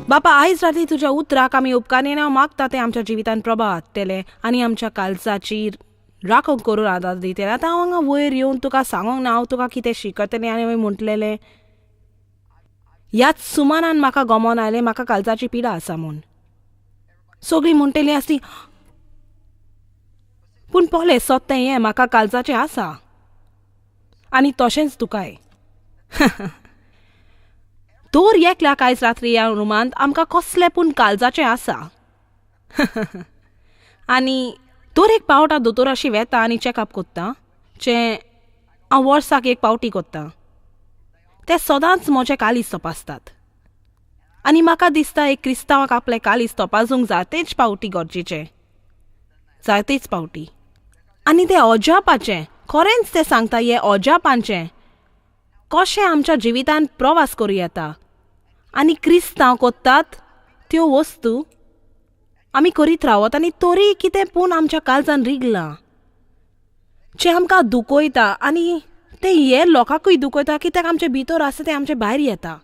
बापा, आयज राती तुज्या उतराक आमी उपकारने मागता ते आमच्या जिवितान प्रभाव हाडटले आनी आमच्या काळजाची राखण करून आदार दितले. आतां हांव हांगा वयर येवन तुका सांगूंक ना हांव तुका कितें शिकयतलें आनी हांवें म्हटलेलें. ह्याच सुमारान म्हाका गमोन आयलें म्हाका काळजाची पिडा आसा म्हूण. सगळीं म्हणटलीं आसलीं, पूण पोले सत्तें हें म्हाका काळजाचें आसा आनी तशेंच तुकाय. तोर एकल्याक आयज रात्री ह्या रुमांत आमकां कसलें पूण काळजाचें आसा. आनी तोर एक पावटा दोतोराशी वेता आनी चॅकअप कोत्ता, जें हांव वर्साक एक पावटी कोत्ता. ते सदांच म्हजें कालीज तपासतात आनी म्हाका दिसता एक क्रिस्तांवाक आपलें कालीज तपासूंक जायतेच पावटी गरजेचें, जायतेच पावटी. आनी तें अजापाचें, खरेंच तें सांगता हें अजापांचें कशें आमच्या जिवितान प्रवास करूं येता. आनी क्रिस्तांव कोत्तात त्यो वस्तू आमी करीत रावत आनी तोरी कितें पूण आमच्या काळजान रिगलां जें आमकां दुखयता. आनी तें हे लोकांकूय दुखयता कित्याक आमचे भितर आसा तें आमचे भायर येता.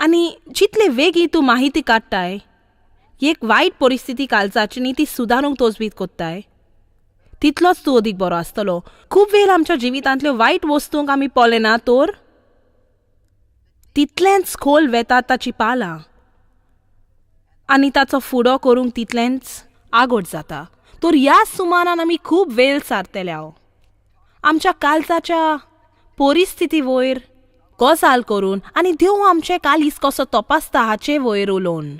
आनी जितले वेगीं तूं माहिती काडटाय एक वायट परिस्थिती काळजाची न्ही ती सुदारूंक तोजवीज कोत्ताय तितलोच तूं अदीक बरो आसतलो. खूब वेळ आमच्या जिवितांतल्यो वायट वस्तूंक आमी पळयले ना तर तितलेंच खोल वेतात ताची पालां आनी ताचो फुडो करूंक तितलेंच आगोट जाता. तर ह्या सुमारान आमी खूब वेळ सारतले. हांव आमच्या काळजाच्या परिस्थिती वयर गजाल करून आनी देव आमचें कालीज कसो तपासता हाचे वयर उलोवन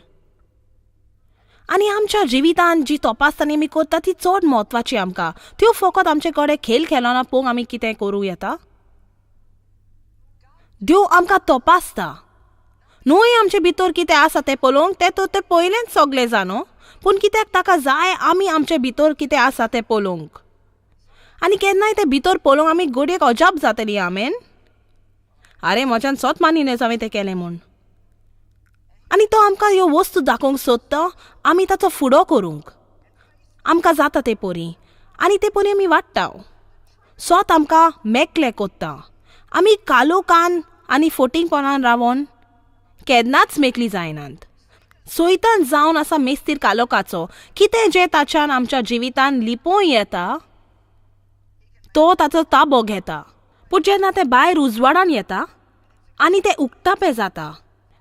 आनी आमच्या जिवितान जी तपासतानी आमी करता ती चड म्हत्वाची आमकां. त्यो फकत आमचे कडेन खेळ खेळना पळोवंक आमी कितें करूं येता. देव आमकां तपासता न्हय आमचे भितर कितें आसा तें पळोवंक, तें पयलेंच सगलें जाणो, पूण कित्याक ताका जाय आमी आमचे भितर कितें आसा तें पळोवंक. आनी केन्नाय तें भितर पळोवंक आमी घडयेक अजाप जातली. आमेन. आरे म्हज्यान स्वत मानिनेच हांवें तें केलें म्हूण. आनी तो आमकां ह्यो वस्तू दाखोवंक सोदता आमी ताचो फुडो करूंक. आमकां जाता ते परी आनी ते परी आमी वाडटा. स्वत आमकां मेकळे कोत्ता. आमी कालोकान आनी फोटिंगपणान रावन केन्नाच मेकळी जायनात. सोयतान जावन आसा मेस्तीर कालोकाचो. कितें जें ताच्यान आमच्या जिवितान लिपोवन येता तो ताचो ताबो घेता. पूण जेन्ना तें भायर उजवाडान येता आनी तें उक्तापें जाता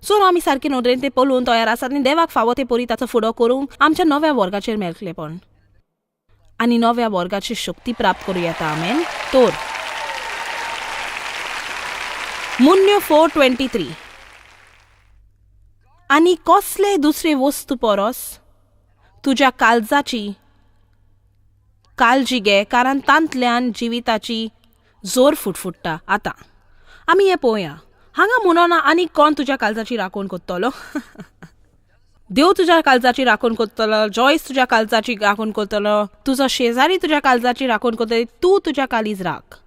सो आमी सारकें नदरेन तें पळोवन तयार आसात आनी देवाक फावो ते परी ताचो फुडो करूंक आमच्या नव्या वर्गाचेर मेळटलेपण आनी नव्या वर्गाची शक्ती प्राप्त करूं येता. आमेन. तर मुन्य 4:23 आनी कसले दुसरे वस्तू परस तुज्या काळजाची काळजी घे कारण तांतल्यान जिविताची जोर फुटफुट्टा. आतां आमी हें पळोवया. हांगा म्हणना आनी कोण तुज्या काळजाची राखण कोत्तलो. देव तुज्या काळजाची राखण कोत्तलो, जॉयस तुज्या काळजाची राखण कोत्तलो, तुजो शेजारी तुज्या काळजाची राखण कोत्तली, तूं तुज्या कालीज राख.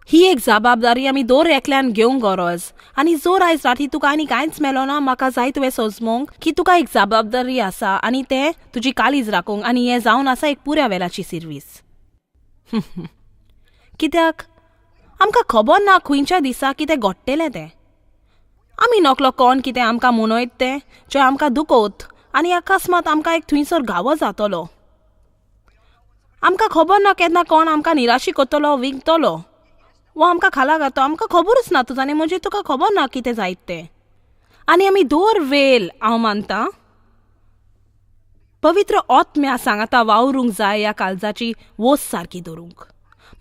ही एक जबाबदारी आमी दर एकल्यान घेवंक गरज. आनी जर आयज राती तुका आनी कांयच मेलो ना म्हाका जाय तुवें सोजमोंक की तुका एक जबाबदारी आसा आनी तें तुजी कालीज राखूंक आनी हें जावन आसा एक पुऱ्या वेलाची सर्वीस. कित्याक आमकां खबर ना खंयच्या दिसा कितें घडटलें तें. आमी नकलो कोण कितें आमकां म्हणयत तें जें आमकां दुखोवत आनी अकस्मात आमकां एक थंयसर घावो जातलो. आमकां खबर ना केन्ना कोण आमकां निराशी करतलो, विकतलो वो आमकां खाला घातो. आमकां खबरूच ना तुज्यानी म्हणजे तुका खबर ना कितें जायत तें. आनी आमी दर वेळ हांव मानतां पवित्र आत्म्या सांगता वावरूंक जाय ह्या काळजाची वोस सारकी दवरूंक.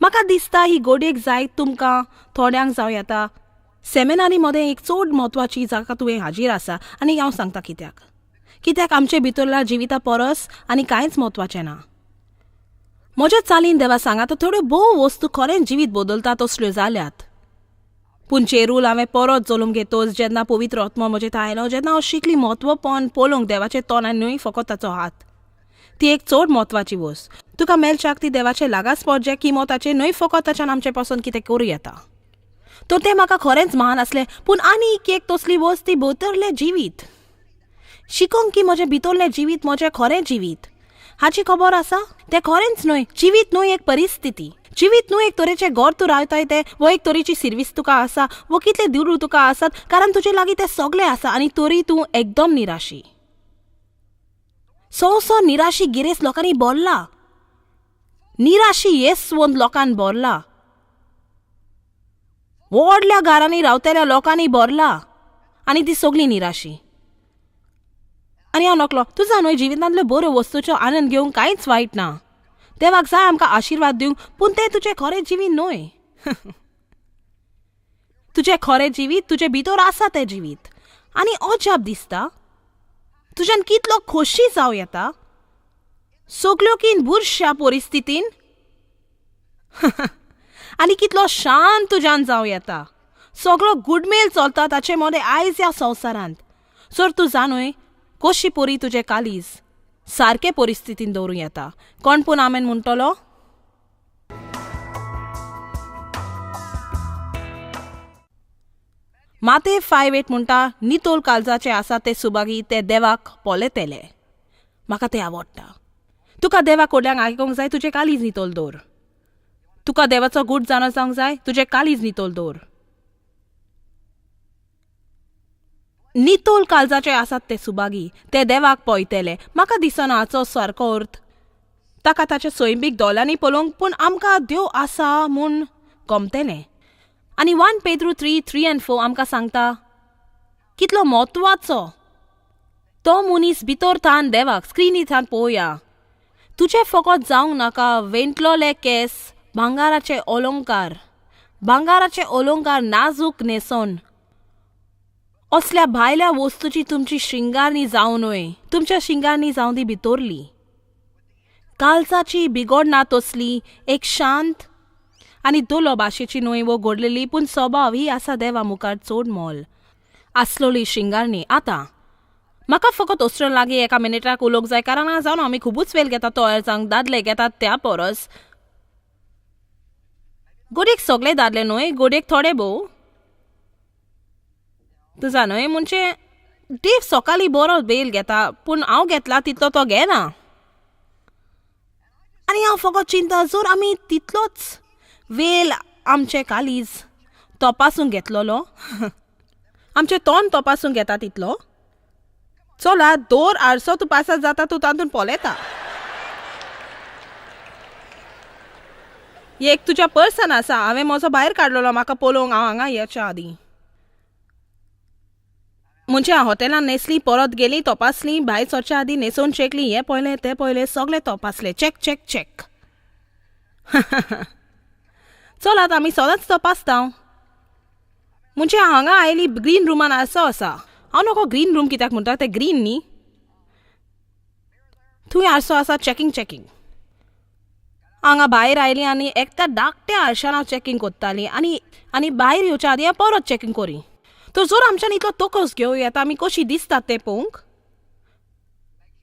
म्हाका दिसता ही घडयेक जायत तुमकां थोड्यांक जावं येता सेमिनारी मदें एक चड म्हत्वाची जाका तुवें हाजीर आसा आनी हांव सांगता कित्याक आमचे भितरल्या जिविता परस आनी कांयच म्हत्वाचें ना. म्हज्या चालीन देवा सांगात थोड्यो भोव वस्तू खरें जिवीत बदलता तसल्यो जाल्यात. पूण चेरूल हांवें परत जळूंक घेतोच जेन्ना पवित्र आत्मा म्हजे थंय आयलो, जेन्ना हांव शिकली म्हत्वपण पळोवंक देवाचें तोंड आनी न्हय फकत ताचो हात. ती एक चड म्हत्वाची वस्त. तुका मेलशाक ती देवाचे लागासपट जे किमताचे न्हय फकत ताच्यान आमचे पासून कितें करूं येता. तर तें म्हाका खरेंच महान आसलें. पूण आनी एक तसली वस्त ती भितरलें जिवीत. शिकोंक की म्हजें भितरलें जिवीत म्हजें खरें जिवीत हाची खबर आसा? ते खरेंच न्हय, जिवीत न्हय एक परिस्थिती, जिवीत न्हय एक तरेचे घर तूं रावताय ते, वो एक तरेची सर्वीस तुका आसा, वो कितले दूर तुका आसात, कारण तुजे लागीं ते सगळे आसा आनी तरी तूं एकदम निराशी. सो निराशी गिरेस लोकांनी बोरला, निराशी येसवंत लोकांनी बोरला, व्हडल्या घरांनी रावतल्या लोकांनी बोरला आनी ती सगळी निराशी. आनी हांव नकलो, तुझा न्हय जिवितांतल्यो बऱ्यो वस्तूचो आनंद घेवंक कांयच वायट ना. देवाक जाय आमकां आशिर्वाद दिवंक, पूण तें तुजें खरें जिवीत न्हय. तुजें खरें जिवीत तुजे भितर आसा तें जिवीत. आनी अजाप दिसता तुज्यान कितलो खोशी जावं येता सगळ्योकीन बुरश्या परिस्थितीन. आनी कितलो शांत तुज्यान जावं येता. सगळो गुडमेल चलता ताचे मोदें आयज ह्या संवसारांत. सर तूं जाणय कशी पोरी तुजें कालीज सारके परिस्थितीन दवरूं येता. कोण पूण आमेन म्हणटलो? माते 5:8 म्हणटा, नितोल काळजाचे आसा ते सुबागी ते देवाक पोलेतेले. म्हाका तें आवडटा. तुका देवा कडल्यान आयकूंक जाय, तुजें कालीज नितोल दवर. तुका देवाचो गूट जाणो जावंक जाय, तुजें कालीज नितोल दवर. नितोल काळजाचे आसात ते सुबागी ते देवाक पळयतले. म्हाका दिसना हाचो सारको अर्थ ताका ताच्या सैमीक दोलांनी पळोवंक, पूण आमकां देव आसा म्हूण गमतलें. आनी 1 पेद्रू 3:3 आनी 4 आमकां सांगता कितलो म्हत्वाचो तो मनीस भितर थान देवाक स्क्रिनींतल्यान पळोवया. तुजें फकत जावंक नाका वेंटलोले केस, भांगाराचे अलंकार नाजूक न्हेसोन, असल्या भायल्या वस्तूची तुमची श्रिंगारणी जावं न्हय, तुमच्या श्रिंगारणी जावं दी भितरली. काळजाची बिगोडना तसली एक शांत आनी दोलो भाशेची न्हय वो घडलेली, पूण स्वभाव ही आसा देवा मुखार चड मोल आसलोली श्रिंगारणी. आतां म्हाका फकत ओस्ट्रेन लागीं एका मिनिटाक उलोवंक जाय, कारण हांव जावन आमी खुबूच वेळ घेतात तो जावंक दादले घेतात त्या परस. गोडेक सगळे दादले न्हय, गोडेक थोडे भोव. तुझा न्हय म्हणजे देव सकाळी बरो वेल घेता, पूण हांव घेतला तितलो तो घेना. आनी हांव फकत चिंता जर आमी तितलोच वेल आमचे कालीज तपासूंक घेतलोलो, आमचे तोंड तपासूंक घेता तितलो, चला दोर आरसो तूं पासात जाता तूं तातूंत पोलेता. एक तुज्या पर्सान आसा, हांवें म्हजो भायर काडलेलो म्हाका पळोवंक हांव हांगा येच्या आदीं. म्हणजे हांव हॉटेलान न्हेसली, परत गेली, तपासली, भायर सरच्या आदीं न्हेसोवन चेकली, हें पळयलें तें पळयलें, सगळें तपासलें, चॅक चॅक चॅक. चलात आमी सदांच तपासता. म्हणजे हांगा आयली ग्रीन रुमान आरसो आसा. हांव नको ग्रीन रूम कित्याक म्हणटा, तें ग्रीन न्ही. थंय आरसो आसा, चॅकींग. हांगा भायर आयली आनी एकट्या धाकट्या आरशान हांव चॅकींग कोत्ताली आनी भायर येवच्या आदीं हांव परत चॅकींग करी. तर जर आमच्यान इतलो तोकस घेवं येता आमी कशी दिसतात तें पळोवंक,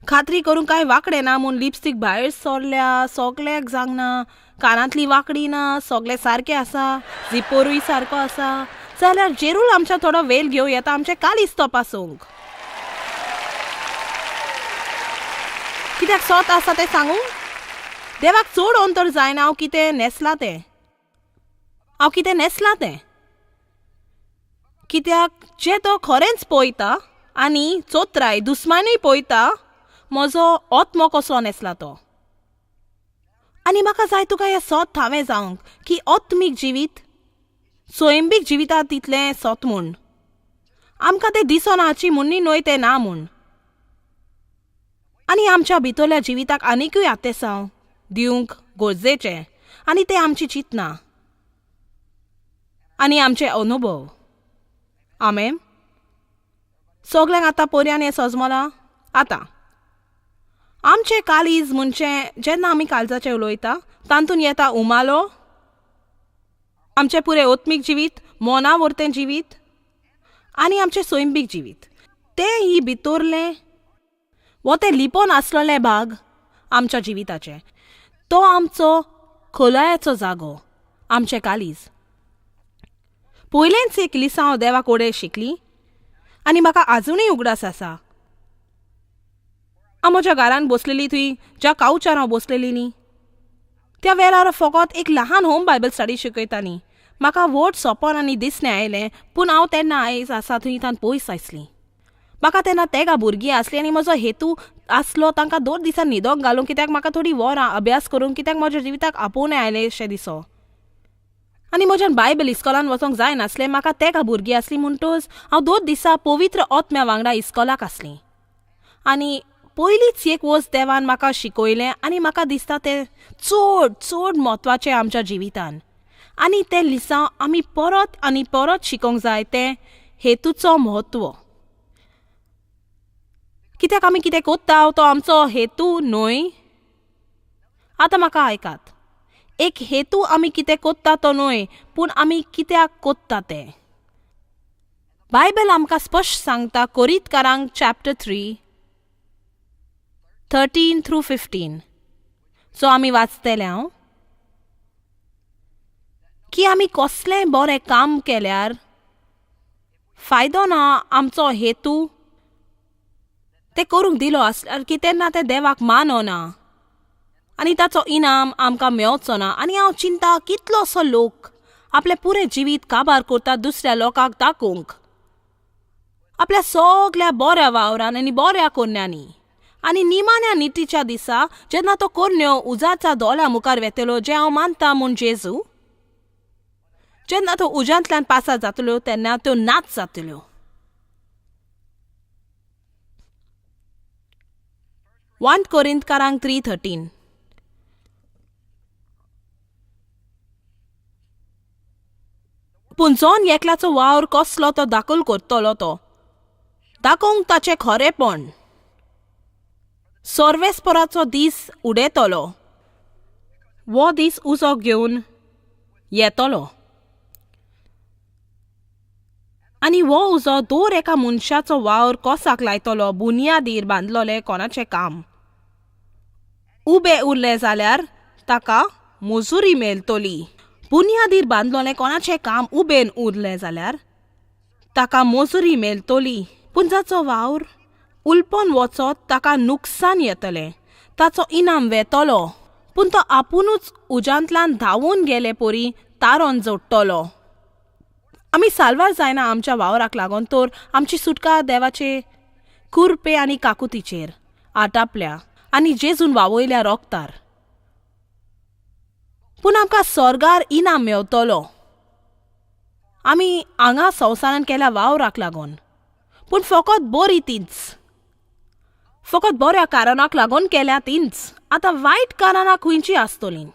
खात्री करूंक कांय वांकडें ना म्हूण लिपस्टीक भायर सरल्या, सगळ्याक जांगना, कानांतली वांकडी ना, सगळें सारकें आसा, झिपोरूय सारको आसा, जाल्यार जेरूल आमच्या थोडो वेल घेवं येता आमचें कालीज तपासूंक. कित्याक सोत आसा तें सांगू, देवाक चड अंतर जायना हांव कितें न्हेसलां तें. कित्याक जे तो खरेंच पळयता आनी चोत्राय दुस्मानूय पळयता म्हजो ओत्मो कसलो न्हेसला तो. आनी म्हाका जाय तुका हें सोत थावें जावंक की ओत्मीक जिवीत स्वयंबीक जिविता तितलें सोत म्हूण आमकां तें दिसना हाची म्हणणी न्हय तें ना म्हूण. आनी आमच्या भितरल्या जिविताक आनिकूय आतेसांव दिवंक गरजेचें, आनी तें आमची चिंतना आनी आमचे अनुभव. आमेन. सगळ्यांक आतां पर्यान हें सजमलां. आतां आमचें कालीज म्हणजे जेन्ना आमी काळजाचें उलयता तातूंत येता उमालो, आमचें पुरें ओत्मीक जिवीत, मोना व्हरतें जिवीत आनी आमचें स्वयंबीक जिवीत. तें ही भितरलें वो तें लिपोन आसलोलें भाग आमच्या जिविताचे. तो आमचो खोलायाचो जागो, आमचें कालीज. पयलेंच एक लिसा हांव देवा कडेन शिकली आनी म्हाका आजुनूय उगडास आसा. हांव म्हज्या घरान बसलेली थंय ज्या कावचार हांव बसलेली न्ही त्या वेळार फकत एक ल्हान होम बायबल स्टडी शिकयताली. म्हाका वोट सोंपोन आनी दिसणें आयलें, पूण हांव तेन्ना आयज आसा थंय तान पयस आसलीं. म्हाका तेन्ना तेगा भुरगीं आसलीं आनी म्हजो हेतू आसलो तांकां 2 दिसां न्हिदोंक घालूंक, कित्याक म्हाका थोडीं वरां अभ्यास करूंक, कित्याक म्हज्या जिविताक आपोवणें आयलें अशें दिसो. आनी म्हज्यान बायबल इस्कॉलान वचोंक जाय नासलें. म्हाका तेगा भुरगीं आसलीं म्हणटच हांव 2 दिसां पवित्र आत्म्या वांगडा इस्कॉलाक आसलीं. आनी पयलींच एक वस्त देवान म्हाका शिकयलें आनी म्हाका दिसता तें चड चड म्हत्वाचें आमच्या जिवितान. आनी तें लिसा आमी परत आनी परत शिकोंक जाय तें हेतूचो म्हत्व. कित्याक आमी कितें कोत्ता तो आमचो हेतू न्हय. आतां म्हाका आयकात, एक हेतू आमी कितें कोत्ता तो न्हय, पूण आमी कित्याक कोत्ता तें. बायबल आमकां स्पश्ट सांगता कोरिंथकारांक चॅप्टर 3 13 through 15 जो आमी वाचतले हांव, की आमी कसलेंय बरें काम केल्यार फायदो ना आमचो हेतू तें करूंक दिलो आसल्यार की तेन्ना तें देवाक मानना आनी ताचो इनाम आमकां मेळचो ना. आनी हांव चिंता कितलोसो लोक आपलें पुरें जिवीत काबार करता दुसऱ्या लोकांक दाखोवंक आपल्या सगळ्या बऱ्या वावरान आनी बऱ्या कोन्यांनी. आनी निमाण्या निटीच्या दिसा जेन्ना तो कोन्यो उजाच्या दोळ्या मुखार वेतलो, जे हांव मानता म्हूण जेजू, जेन्ना तो उज्यांतल्यान पासार जातलो तेन्ना त्यो नाच जातल्यो. 1 कोरिंथकारांक 3:13 पूण जोन एकल्याचो वावर कसलो तो दाखल करतलो तो दाखोवंक ताचें खरेपण सर्वेस्पराचो दीस उडयतलो. वो दीस उजो घेवन येतलो आनी वो उजो दर एका मनशाचो वावर कोसाक लायतलो. बुनयादीर बांदलोलें कोणाचें काम उबें उरलें जाल्यार ताका मजुरी मेळटली. बुनयादीर बांदलोलें कोणाचें काम उबेन उरलें जाल्यार ताका मजुरी मेळटली. पूण जाचो वावर उलपन वचत ताका नुकसाण येतलें, ताचो इनाम वेतलो. पूण तो आपुणूच उज्यांतल्यान धांवून गेले परी तारोन जोडटलो. आमी साल्वार जायना आमच्या वावराक लागून, तर आमची सुटका देवाचे कुरपे आनी काकुतीचेर आटापल्या आनी जेजून वावयल्या रोगतार. पूण आमकां स्वर्गार इनाम मेळटलो आमी हांगा संवसारान केल्या वावराक लागून. पूण फकत बरी तींच, फकत बऱ्या कारणाक लागून केल्या तींच. आतां वायट कारणां खंयचीं आसतलीं.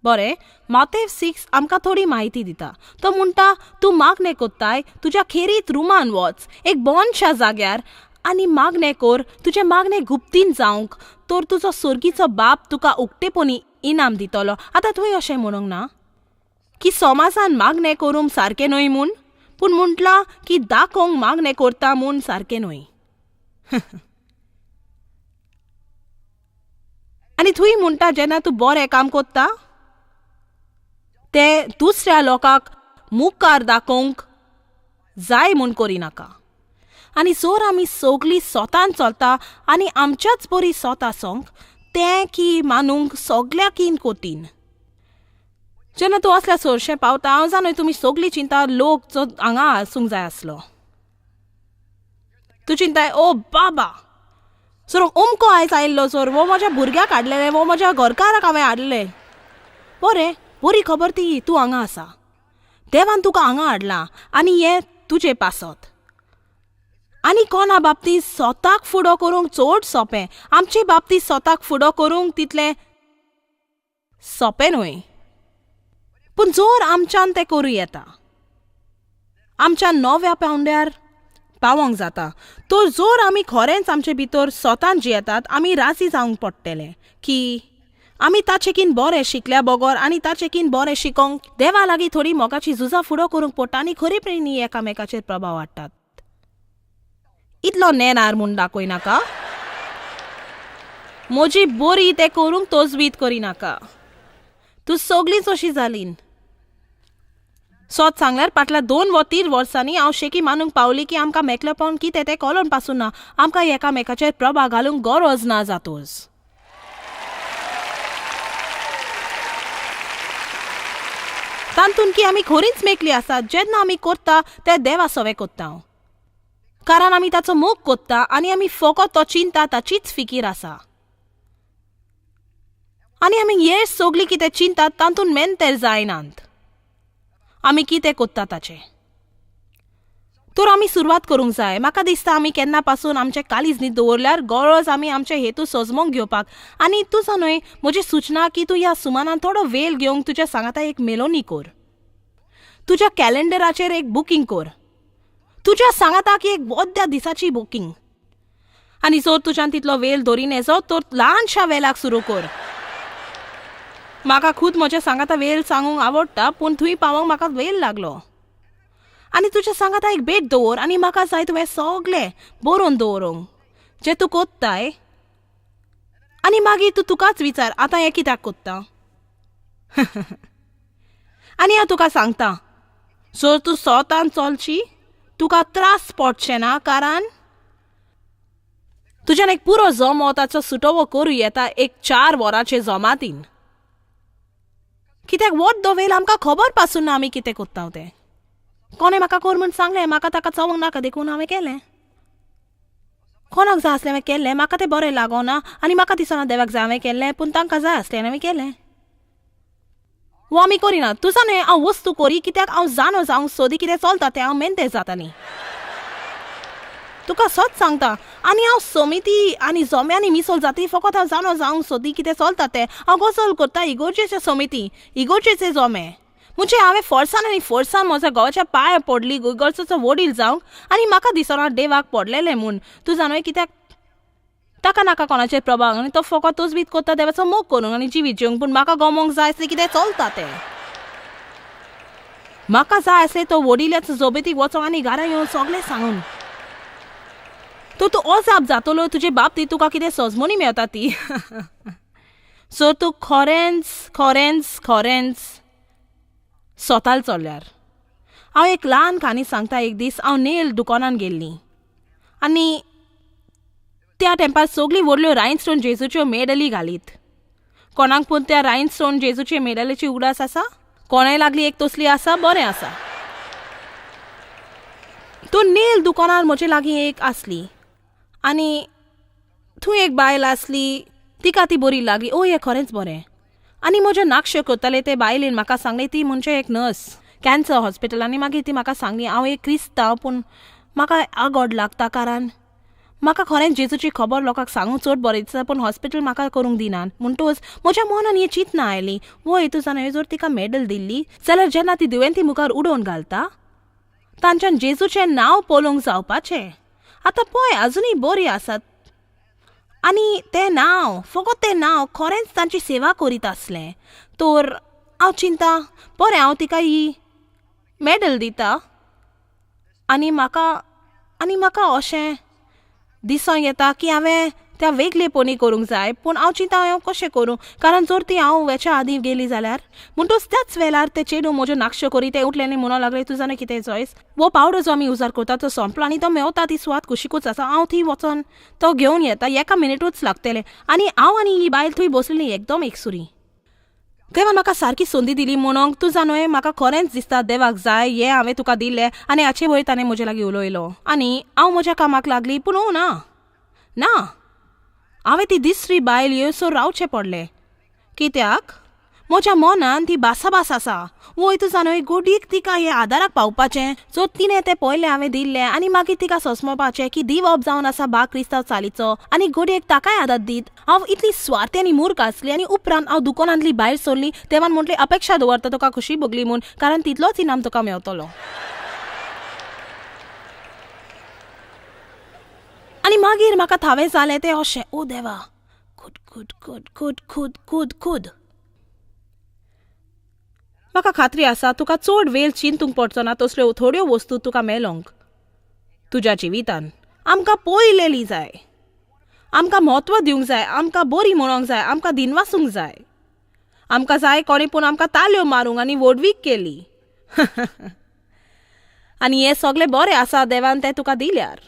बरें, मातेव 6 आमकां थोडी म्हायती दिता. तो म्हणटा, तूं मागणें कोत्ताय तुज्या खेरीत रुमान वच एक बोनशा जाग्यार आनी मागणें कर तुजें मागणें गुप्तीन जावंक, तर तुजो सुर्गीचो बाप तुका उक्तेपणी इनाम दितलो. आतां थंय अशें म्हणूंक ना की समाजान मागणें करूंक सारकें न्हय म्हूण, पूण म्हटलां की दाखोवंक मागणें करता म्हूण सारकें न्हय. आनी थंय म्हणटा जेन्ना तूं बरें काम कोत्ता तें दुसऱ्या लोकांक मुखार दाखोवंक जाय म्हूण करिनाका. आनी जर आमी सगळीं स्वतान चलता आनी आमच्याच बरी स्वता आसोंक तें की मानूंक सगळ्याकीन कोतीन. जेन्ना तूं असल्या चडशें पावता, हांव जाणय तुमी सगळीं चिंता लोक जो हांगा आसूंक जाय आसलो. तूं चिंताय ओ बाबा सर अमको आयज आयिल्लो, सर वो म्हज्या भुरग्याक हाडलेलें, वो म्हज्या घरकाराक हांवें हाडलें. बरें, बरी खबर ती तूं हांगा आसा, देवान तुका हांगा हाडलां आनी हें तुजें पासत. आनी कोणा बाबतींत स्वताक फुडो करूंक चड सोंपें, आमचे बाबतींत स्वताक फुडो करूंक तितलें सोंपें न्हय. पूण जर आमच्यान तें करूं येता, आमच्या नव्या पावंड्यार पावोंक जाता, तर जर आमी खरेंच आमचे भितर स्वतान जियेतात, आमी राजी जावंक पडटलें की आमी ताचेकीन बरें शिकल्या बगोर आनी ताचेकीन बरें शिकोंक देवा लागीं थोडी मोगाची झुजां फुडो करूंक पडटा आनी खरेपणी एकामेकाचेर प्रभाव हाडटात. इतलो नेनार म्हूण दाखयनाका, म्हजी बरी तें करूंक तोजवीत करिनाका. तूं सगळींच अशीं जालीं. सोत सांगल्यार फाटल्या 2 वा 3 वर्सांनी हांव शेकी मानूंक पावली की आमकां मेकलेपण कितें तें कळोन पासून ना. आमकां एकामेकाचेर प्रभाव घालूंक गरज ना जातोच. तांतून की आमी खरीच मेकली आसात. जेन्ना आमी करता तें देवा सवे कोत्ता, कारण आमी ताचो मोग कोत्ता आनी आमी फकत तो चिंता ताचीच फिकीर आसा. आनी आमी हे सगळी कितें चिंतात तांतून मेंतेर जायनात. आमी कितें कोत्ता ताचें. तर आमी सुरवात करूंक जाय. म्हाका दिसता आमी केन्ना पासून आमचें कालीज न्ही दवरल्यार गरज आमी आमचे हेतू सजमोंक घेवपाक. आनी तुजो न्हय म्हजी सूचना की तूं ह्या सुमारान थोडो वेळ घेवंक तुज्या सांगाता एक मेलोनी कर. तुज्या कॅलेंडराचेर एक बुकींग कर. तुज्या सांगाता की एक वद्या दिसाची बुकींग. आनी जर तुज्यान तितलो वेळ धरीन येजो तर ल्हानशा वेळाक सुरू कर. म्हाका खूद म्हज्या सांगाता वेळ सांगूंक आवडटा, पूण थंय पावोंक म्हाका वेळ लागलो. आनी तुज्या सांगाता एक भेट दवर आनी म्हाका जाय तुवें सगळें बरोवन दवरूंक जें तूं कोत्ताय. आनी मागीर तूं तुकाच विचार आतां हें कित्याक कोत्ता. आनी हांव तुका सांगता, जर तूं स्वतान चलची तुका त्रास पडचे ना, कारण तुज्यान एक पुरो जमो ताचो सुटोवो करूं येता एक 4 वरांचे जमातीन. कित्याक वत दो वेळ आमकां खबर पासून ना आमी कितें कोत्ता तें. कोणें म्हाका कर म्हूण सांगलें, म्हाका ताका चवंक नाका देखून हांवें केलें. कोणाक जाय आसलें हांवें केल्लें, म्हाका तें बरें लागोना आनी म्हाका दिसना देवाक जाय हांवें केल्लें, पूण तांकां जाय आसलें हांवें केलें. वो आमी करिना. तुजा न्हय हांव वस्तू करी, कित्याक हांव जाणो जावंक सोदी कितें चलता तें हांव मेंतेर जातालीं. तुका सच सांगता. आनी हांव समिती आनी जोम्यांनी मिसळ जाती फकत हांव जाणो जावंक सोदी कितें चलता तें हांव गजाल करता. इगोर्जेचे समिती, इगोर्जेचे जोमे म्हणजे हांवें फोर्सान आनी फोर्सान म्हज्या घोवाच्या पांयां पडली इगर्जेचो वडील जावंक. आनी म्हाका दिसना देवाक पडलेलें म्हूण. तूं जाणय कित्याक ताका नाका कोणाचेर प्रभाव आनी तो फकत तोच बीत कोत्ता देवाचो मोग करूंक आनी जिवीत जिवंक. पूण म्हाका गमोंक जाय आसलें कितें चलता तें. म्हाका जाय आसलें तो वडिल्याचो जोबेतीक वचोंक आनी घरा येवन सगळें सांगून. तो तूं अजाप जातलो तुजे बाबतींत तुका कितें सजमोनी मेळटा ती. सो तूं खरेंच खरेंच खरेंच स्वताल चल्ल्यार. हांव एक ल्हान खाणी सांगता. एक दीस हांव नेल दुकानान गेल्लीं आनी त्या टायमार सगळीं व्हडल्यो रायनस्टोन जेजूच्यो मेडली घालीत. कोणाक पूण त्या रायनस्टोन जेजूचे मेडलीची उडास आसा? कोणाय लागली एक तसली आसा? बरें आसा. तो नेल दुकानार म्हजे लागीं एक आसली आनी थंय एक बायल आसली. तिका ती बरी लागली. ओ हें खरेंच बरें. आनी म्हज्यो नाक्षो करताले ते बायलेन म्हाका सांगलें, ती म्हणजे एक नर्स कॅन्सर हॉस्पिटल. आनी मागीर ती म्हाका सांगली, हांव एक क्रिस्तांव पूण म्हाका आगोड लागता, कारण म्हाका खरेंच जेजूची खबर लोकांक सांगूंक चड बरें दिसता, पूण हॉस्पिटल म्हाका करूंक दिनात. म्हणटूच म्हज्या मनान ही चिंतना आयली, वो हेतू जाणा जर तिका मेडल दिल्ली जाल्यार जेन्ना ती दुयेंती मुखार उडोवन घालता तांच्यान जेजूचें नांव पळोवंक जावपाचें. आतां पळय आजुनूय बरी आसात आनी तें नांव फकत तें नांव खरेंच तांची सेवा करीत आसलें. तर हांव चिंता, बरें हांव तिका ही मेडल दिता. आनी म्हाका अशें दिसूंक येता की हांवें त्या वेगळेपणी करूंक जाय. पूण हांव चिंता हांव कशें करूं, कारण जर ती हांव वेच्या आदीं गेली जाल्यार. म्हणटूच त्याच वेळार ते चेडूं म्हज्यो नाक्षो करी ते उठले आनी म्हणूंक लागले, तूं जाणा कितें चॉयस, वो पावडर जो आमी उजार करता तो संपलो आनी तो मेवता ती सुवात कुशीकूच आसा. हांव थंय वचोन तो घेवन येता, एका मिनिटूच लागतलें. आनी हांव आनी ही बायल थंय बसलेलीं एकदम एकसुरी. देवान म्हाका सारकी संदी दिली म्हणून. तूं जाणय म्हाका खरेंच दिसता देवाक जाय हें हांवें तुका दिल्लें. आनी हाचे वयर ताणें म्हजे लागीं उलयलो आनी हांव म्हज्या कामाक लागली. पूण ना हांवें ती दिसरी बायल येवसर रावचें पडलें. कित्याक म्हज्या मनान ती बासाबास आसा. वय तूं जाणय गोडीक तिका हें आदाराक पावपाचें. सो तिणें तें पयलें हांवें दिल्लें आनी मागीर तिका सोसमोवपाचें की दिवप जावन आसा बाग क्रिस्तांव चालीचो आनी गोडयेक ताकाय आदार दीत. हांव इतली स्वार्थी आनी मूर्ख आसली. आनी उपरांत हांव दुकानांतली भायर सरली. देवान म्हटलें अपेक्षा दवरता तुका खुशी भोगली म्हूण, कारण तितलोच इनाम तुका मेवतलो. आनी मागीर म्हाका थावें जालें तें अशें, ओ देवा, खूद म्हाका खात्री आसा तुका चड वेळ चिंतूंक पडचो ना तसल्यो थोड्यो वस्तू तुका मेळोंक तुज्या जिवितान. आमकां पळयलेली जाय, आमकां म्हत्व दिवंक जाय, आमकां बरी म्हणोंक जाय, आमकां दिनवासूंक जाय. आमकां जाय कोणी पूण आमकां ताल्यो मारूंक आनी वडवीक केली. आनी हे सगळे बरें आसा देवान ते तुका दिल्यार,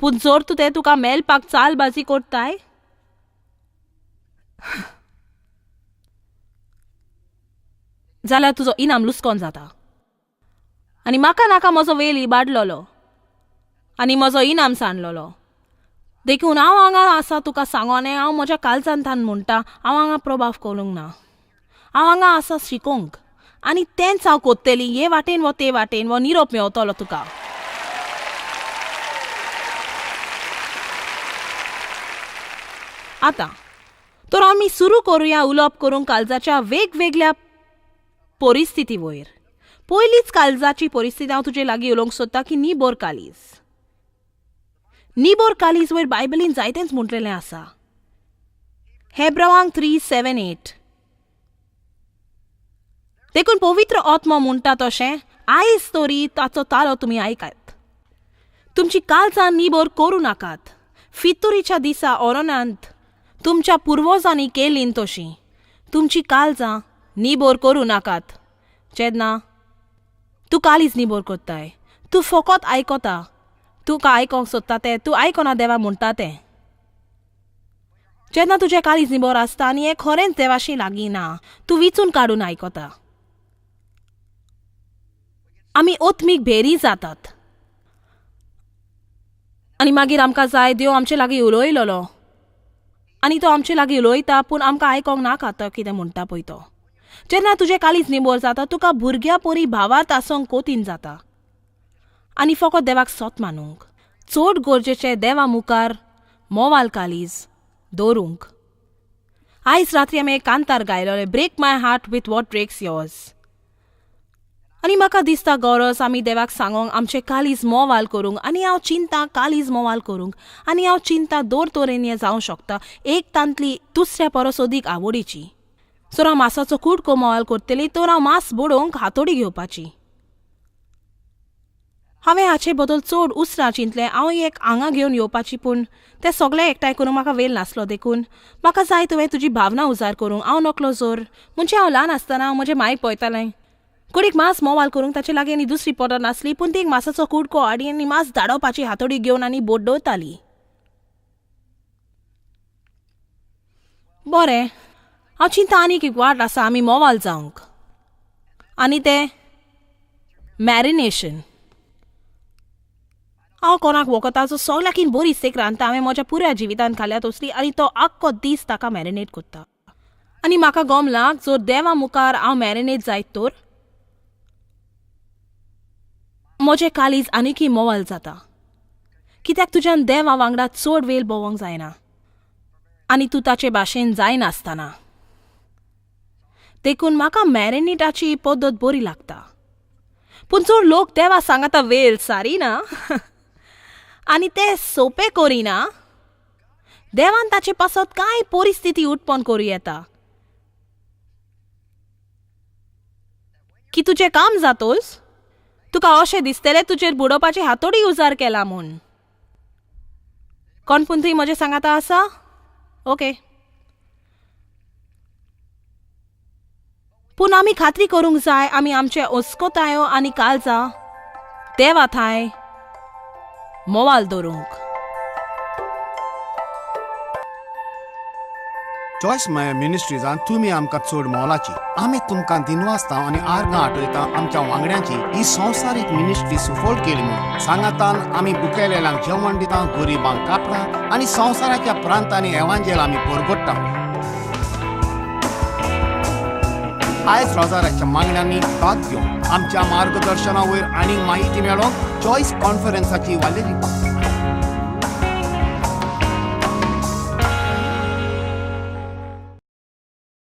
पूण जर तूं ते तुका मेलपाक चालबाजी करताय जाल्यार तुजो इनाम लुस्कोन जाता. आनी म्हाका नाका म्हजो वेल इबाडलोलो आनी म्हजो इनाम सांडलोलो. देखून हांव हांगा आसा तुका सांगोन हांव म्हज्या काळजांतल्यान म्हणटा, हांव हांगा प्रभाव करूंक ना. हांव हांगा आसा शिकोंक आनी तेंच हांव कोत्तेली. हे वाटेन वो ते वाटेन वो निरोप मेवतलो तुका. आतां तर आमी सुरू करुया उलोवप करूंक काळजाच्या वेगवेगळ्या परिस्थिती वयर. पयलीच काळजाची परिस्थिती हांव तुजे लागीं उलोवंक सोदता की निबोर काळीज. निबोर काळीज वयर बायबलीन जायतेंच म्हटलेलें आसा. हेब्रेवांक 3:7-8. देखून पवित्र आत्मा म्हणटा तशें आयज तरी ताचो ताळो तुमी आयकात. तुमची काळजां निबोर करूं नाकात. फितुरीच्या दिसा ओरोनांत तुमच्या पुर्वजांनी केलीं तशीं तुमची काळजां निबोर करूं नाकात. जेन्ना तूं काळीज निबोर कोत्ताय, तूं फकत आयकोता, तुका आयकोंक सोदता तें तूं आयकोना देवा म्हणटा तें. जेन्ना तुजें काळीज निबोर आसता आनी हें खरेंच देवाशी लागीं ना, तूं विचून काडून आयकोता. आमी ओत्मीक भेरी जातात आनी मागीर आमकां जाय देव आमचे लागीं उलयलोलो आनी तो आमचे लागीं उलयता पूण आमकां आयकोंक नाका तो कितें म्हणटा पळय तो. जेन्ना तुजें काळीज निबोर जाता तुका भुरग्या परी भावार्थ आसोंक कोतीन जाता आनी फकत देवाक सोत मानूंक. चड गरजेचें देवा मुखार मोवाल काळीज दवरूंक. आयज रात्री आमी एक कांतार गायलोले, break my heart with what breaks yours. आनी म्हाका दिसता गरज आमी देवाक सांगोंक आमचें काळीज मोवाल करूंक. आनी हांव चिंता काळीज मोवाल करूंक आनी हांव चिंता दोर तरेन हें जावंक शकता. एक तांतली दुसऱ्या परस अदीक आवडीची. जर हांव मासाचो कुडको मोवाल करतली तर हांव मास बोडोवंक हातोडी घेवपाची. हांवें हाचे बदल चड उसरां चिंतलें. हांव एक हांगा घेवन येवपाची पूण तें सगळें एकठांय करूंक म्हाका वेळ नासलो. देखून म्हाका जाय तुवें तुजी भावना उजार करूंक. हांव नकलो जोर म्हणजे हांव ल्हान आसतना हांव म्हजें मायक पळयतालें. कुडीक मास मोवाल करूंक ताचे लागीं आनी दुसरी पडत नासली पूण ती एक मासाचो कुडको हाडी आनी मास धाडोवपाची हातोडी घेवन आनी बोड्डोवताली. बरें, हांव चिंता आनीक एक वाट आसा आमी मोवाल जावंक. आनी तें मॅरिनेशन. हांव कोणाक वखता जो सगळ्याकीन बरी स्टेक रांदता. हांवें म्हज्या पुऱ्या जिवितान खाल्यात तसली आनी तो आख्खो दीस ताका मॅरिनेट करता. आनी म्हाका गमलां जर देवा मुखार हांव मॅरिनेट जायत तर म्हजें काळीज आनीकय मोवाल जाता. कित्याक तुज्यान देवा वांगडा चड वेळ भोवंक जायना आनी तूं ताचे भाशेन जायनासतना. देखून म्हाका मॅरिनेटाची पद्दत बरी लागता. पूण चड लोक देवा सांगाता वेळ सारिना आनी ते सोंपें करिना. देवान ताचे पासत कांय परिस्थिती उत्पन्न करूं येता की तुजें काम जातोच तुका अशें दिसतलें तुजेर बुडोवपाची हातोडी उजार केला म्हूण. कोण पूण थंय म्हजें सांगाता आसा? ओके. पूण आमी खात्री करूंक जाय आमी आमचे ओस्कोतायो आनी काळजां देवा थंय मोवाल दवरूंक. चॉयस माय मिनिस्ट्रीजान तुमी आमकां चड मोलाची. आमी तुमकां दिनवासता आनी आर्गां आठयता आमच्या वांगड्यांची ही संवसारीक मिनिस्ट्री सुफोल केली म्हणून. सांगातान आमी बुकेलेल्यांक जेवण दिता, गरिबांक कापडां आनी संवसाराच्या प्रांतांनी एवांजेल आमी परगट्टा. आयज रोजाराच्या मागण्यांनी भाग घेवन आमच्या मार्गदर्शना वयर आनीक माहिती मेळोवंक चॉयस कॉन्फरन्साची वालेरी